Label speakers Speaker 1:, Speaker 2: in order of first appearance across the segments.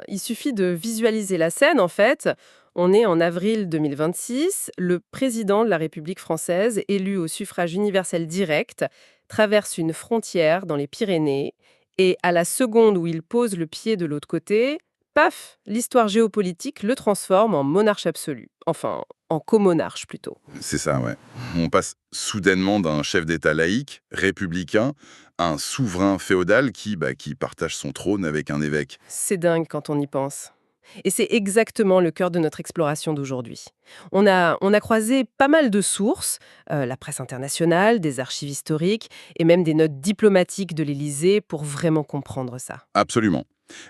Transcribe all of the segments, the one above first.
Speaker 1: Il suffit de visualiser la scène, en fait. On est en avril 2026, le président de la République française, élu au suffrage universel direct, traverse une frontière dans les Pyrénées, et à la seconde où il pose le pied de l'autre côté, paf, l'histoire géopolitique le transforme en monarche absolu. Enfin, en comonarche plutôt.
Speaker 2: C'est ça, ouais. On passe soudainement d'un chef d'État laïque, républicain, à un souverain féodal qui partage son trône avec un évêque.
Speaker 1: C'est dingue quand on y pense. Et c'est exactement le cœur de notre exploration d'aujourd'hui. On a croisé pas mal de sources, la presse internationale, des archives historiques et même des notes diplomatiques de l'Élysée pour vraiment comprendre ça.
Speaker 2: Absolument.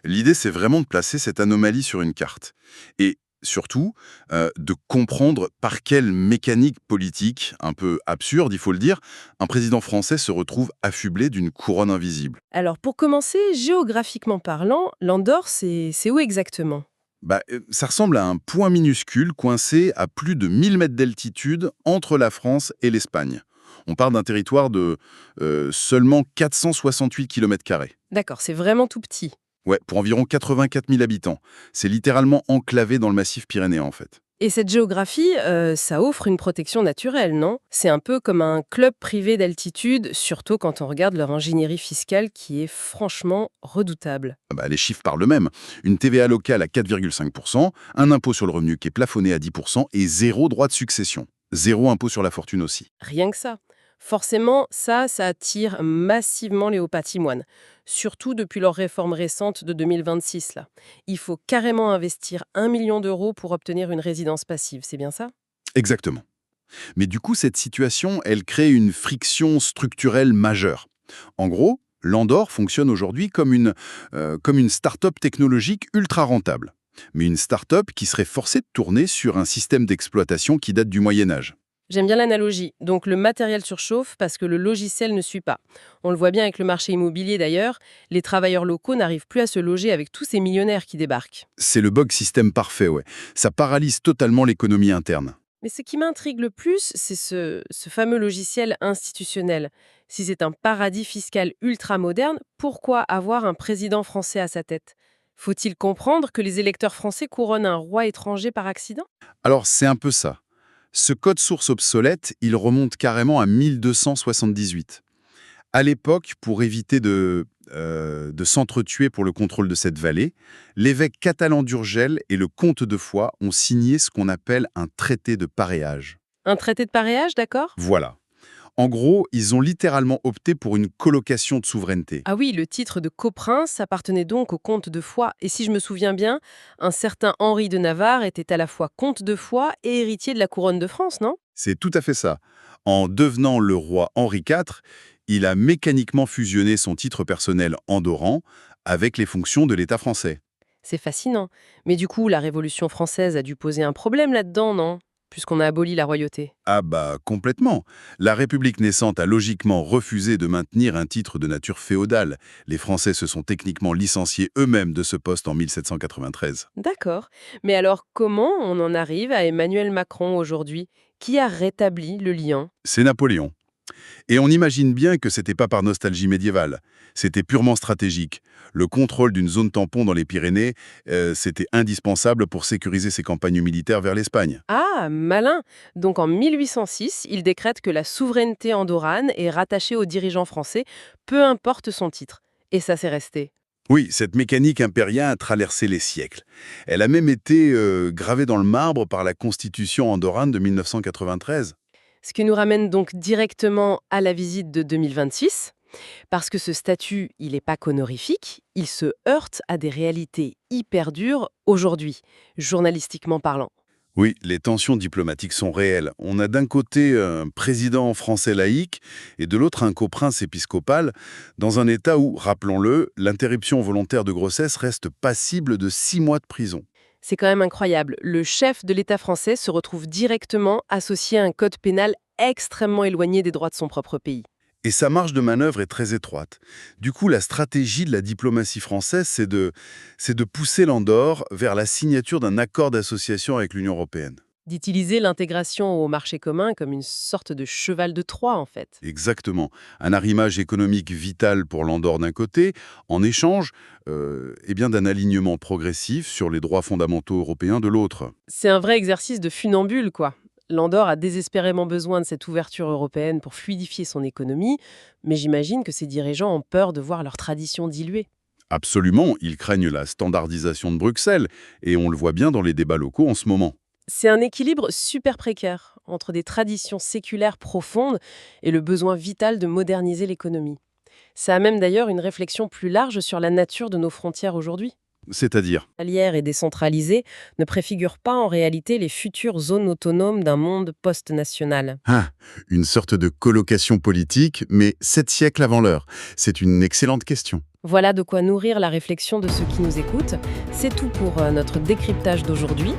Speaker 2: L'idée, c'est vraiment de placer cette anomalie sur une carte. Et surtout, de comprendre par quelle mécanique politique, un peu absurde, il faut le dire, un président français se retrouve affublé d'une couronne invisible.
Speaker 1: Alors pour commencer, géographiquement parlant, l'Andorre, c'est où exactement?
Speaker 2: Ça ressemble à un point minuscule coincé à plus de 1000 mètres d'altitude entre la France et l'Espagne. On parle d'un territoire de seulement 468 km².
Speaker 1: D'accord, c'est vraiment tout petit.
Speaker 2: Ouais, pour environ 84 000 habitants. C'est littéralement enclavé dans le massif pyrénéen, en fait.
Speaker 1: Et cette géographie, ça offre une protection naturelle, non? C'est un peu comme un club privé d'altitude, surtout quand on regarde leur ingénierie fiscale qui est franchement redoutable.
Speaker 2: Les chiffres parlent eux-mêmes. Une TVA locale à 4,5%, un impôt sur le revenu qui est plafonné à 10% et zéro droit de succession. Zéro impôt sur la fortune aussi.
Speaker 1: Rien que ça. Forcément, ça attire massivement les hauts patrimoines, surtout depuis leur réforme récente de 2026. Là. Il faut carrément investir 1 million d'euros pour obtenir une résidence passive, c'est bien ça?
Speaker 2: Exactement. Mais du coup, cette situation, elle crée une friction structurelle majeure. En gros, l'Andorre fonctionne aujourd'hui comme une start-up technologique ultra rentable. Mais une start-up qui serait forcée de tourner sur un système d'exploitation qui date du Moyen Âge.
Speaker 1: J'aime bien l'analogie. Donc le matériel surchauffe parce que le logiciel ne suit pas. On le voit bien avec le marché immobilier d'ailleurs, les travailleurs locaux n'arrivent plus à se loger avec tous ces millionnaires qui débarquent.
Speaker 2: C'est le bug système parfait, ouais. Ça paralyse totalement l'économie interne.
Speaker 1: Mais ce qui m'intrigue le plus, c'est ce fameux logiciel institutionnel. Si c'est un paradis fiscal ultra moderne, pourquoi avoir un président français à sa tête? Faut-il comprendre que les électeurs français couronnent un roi étranger par accident?
Speaker 2: Alors, c'est un peu ça. Ce code source obsolète, il remonte carrément à 1278. À l'époque, pour éviter de s'entretuer pour le contrôle de cette vallée, l'évêque catalan d'Urgell et le comte de Foix ont signé ce qu'on appelle un traité de paréage.
Speaker 1: Un traité de paréage, d'accord?
Speaker 2: Voilà. En gros, ils ont littéralement opté pour une colocation de souveraineté.
Speaker 1: Ah oui, le titre de coprince appartenait donc au comte de Foix. Et si je me souviens bien, un certain Henri de Navarre était à la fois comte de Foix et héritier de la couronne de France, non?
Speaker 2: C'est tout à fait ça. En devenant le roi Henri IV, il a mécaniquement fusionné son titre personnel andorran avec les fonctions de l'État français.
Speaker 1: C'est fascinant. Mais du coup, la Révolution française a dû poser un problème là-dedans, non? Puisqu'on a aboli la royauté.
Speaker 2: Complètement. La République naissante a logiquement refusé de maintenir un titre de nature féodale. Les Français se sont techniquement licenciés eux-mêmes de ce poste en 1793.
Speaker 1: D'accord. Mais alors, comment on en arrive à Emmanuel Macron aujourd'hui, qui a rétabli le lien?
Speaker 2: C'est Napoléon. Et on imagine bien que c'était pas par nostalgie médiévale. C'était purement stratégique. Le contrôle d'une zone tampon dans les Pyrénées, c'était indispensable pour sécuriser ses campagnes militaires vers l'Espagne.
Speaker 1: Ah, malin! Donc en 1806, il décrète que la souveraineté andorrane est rattachée aux dirigeants français, peu importe son titre. Et ça, c'est resté.
Speaker 2: Oui, cette mécanique impériale a traversé les siècles. Elle a même été gravée dans le marbre par la Constitution andorrane de 1993.
Speaker 1: Ce qui nous ramène donc directement à la visite de 2026, parce que ce statut, il n'est pas qu'honorifique, il se heurte à des réalités hyper dures aujourd'hui, journalistiquement parlant.
Speaker 2: Oui, les tensions diplomatiques sont réelles. On a d'un côté un président français laïque et de l'autre un coprince épiscopal dans un État où, rappelons-le, l'interruption volontaire de grossesse reste passible de 6 mois de prison.
Speaker 1: C'est quand même incroyable. Le chef de l'État français se retrouve directement associé à un code pénal extrêmement éloigné des droits de son propre pays.
Speaker 2: Et sa marge de manœuvre est très étroite. Du coup, la stratégie de la diplomatie française, c'est de pousser l'Andorre vers la signature d'un accord d'association avec l'Union européenne.
Speaker 1: D'utiliser l'intégration au marché commun comme une sorte de cheval de Troie, en fait.
Speaker 2: Exactement. Un arrimage économique vital pour l'Andorre d'un côté, en échange eh bien d'un alignement progressif sur les droits fondamentaux européens de l'autre.
Speaker 1: C'est un vrai exercice de funambule, quoi. L'Andorre a désespérément besoin de cette ouverture européenne pour fluidifier son économie, mais j'imagine que ses dirigeants ont peur de voir leurs traditions diluées.
Speaker 2: Absolument, ils craignent la standardisation de Bruxelles, et on le voit bien dans les débats locaux en ce moment.
Speaker 1: C'est un équilibre super précaire entre des traditions séculaires profondes et le besoin vital de moderniser l'économie. Ça amène d'ailleurs une réflexion plus large sur la nature de nos frontières aujourd'hui.
Speaker 2: C'est-à-dire,
Speaker 1: Frontalières et décentralisées ne préfigurent pas en réalité les futures zones autonomes d'un monde post-national.
Speaker 2: ah, une sorte de colocation politique, mais 7 siècles avant l'heure. C'est une excellente question.
Speaker 1: Voilà de quoi nourrir la réflexion de ceux qui nous écoutent. C'est tout pour notre décryptage d'aujourd'hui.